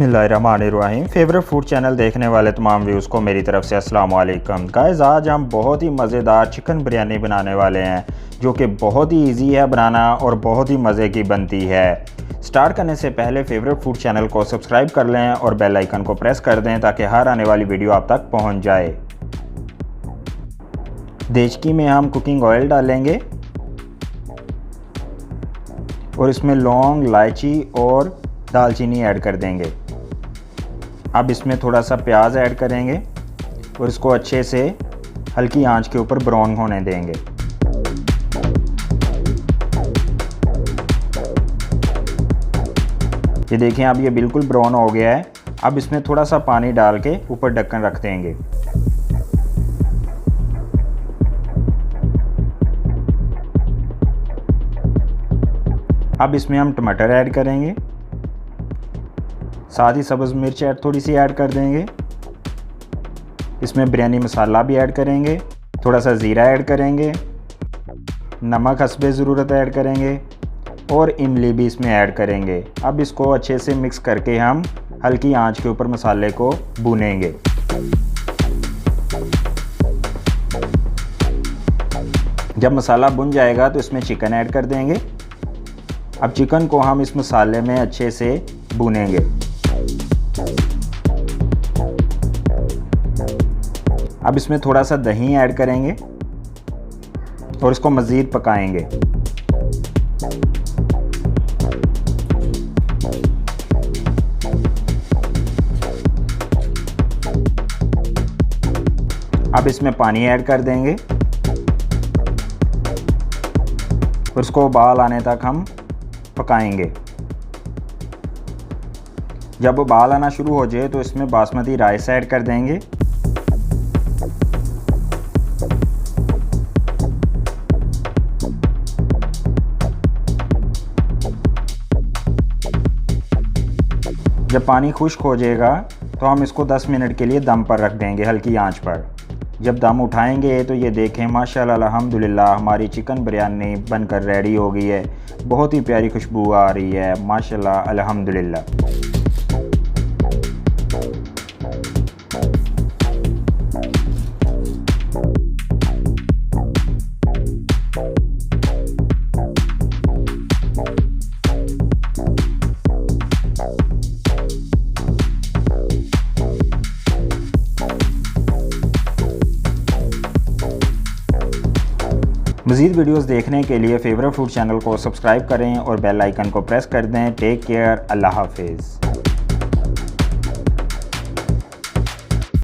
बिस्मिल्लाहिर्रहमानिर्रहीम। Favourite food channel देखने वाले तमाम व्यूज़ को मेरी तरफ से अस्सलाम वालेकुम। गाइस, आज हम बहुत ही मज़ेदार चिकन बिरयानी बनाने वाले हैं जो कि बहुत ही इजी है बनाना और बहुत ही मज़े की बनती है। स्टार्ट करने से पहले फेवरेट फूड चैनल को सब्सक्राइब कर लें और बेल आइकन को प्रेस कर दें ताकि हर आने वाली वीडियो आप तक पहुँच जाए। देचकी में हम कुकिंग ऑयल डालेंगे और इसमें लौंग, इलायची और दालचीनी ऐड कर देंगे। अब इसमें थोड़ा सा प्याज ऐड करेंगे और इसको अच्छे से हल्की आंच के ऊपर ब्राउन होने देंगे। ये देखें, अब ये बिल्कुल ब्राउन हो गया है। अब इसमें थोड़ा सा पानी डाल के ऊपर ढक्कन रख देंगे। अब इसमें हम टमाटर ऐड करेंगे, साथ ही सब्ज़ मिर्च थोड़ी सी ऐड कर देंगे। इसमें बिरयानी मसाला भी ऐड करेंगे, थोड़ा सा ज़ीरा ऐड करेंगे, नमक हस्बे ज़रूरत ऐड करेंगे और इमली भी इसमें ऐड करेंगे। अब इसको अच्छे से मिक्स करके हम हल्की आंच के ऊपर मसाले को भूनेंगे। जब मसाला भुन जाएगा तो इसमें चिकन ऐड कर देंगे। अब चिकन को हम इस मसाले में अच्छे से भूनेंगे। अब इसमें थोड़ा सा दही ऐड करेंगे और इसको मज़ीद पकाएंगे। अब इसमें पानी ऐड कर देंगे और इसको उबाल आने तक हम पकाएंगे। जब उबाल आना शुरू हो जाए तो इसमें बासमती राइस ऐड कर देंगे। जब पानी खुश्क हो जाएगा तो हम इसको 10 मिनट के लिए दम पर रख देंगे हल्की आंच पर। जब दम उठाएंगे तो ये देखें, माशाल्लाह अल्हम्दुलिल्लाह हमारी चिकन बिरयानी बनकर रेडी हो गई है। बहुत ही प्यारी खुशबू आ रही है, माशाल्लाह अल्हम्दुलिल्लाह। मज़ीद वीडियोस देखने के लिए फेवरेट फूड चैनल को सब्सक्राइब करें और बेल आइकन को प्रेस कर दें। टेक केयर, अल्लाह हाफिज़।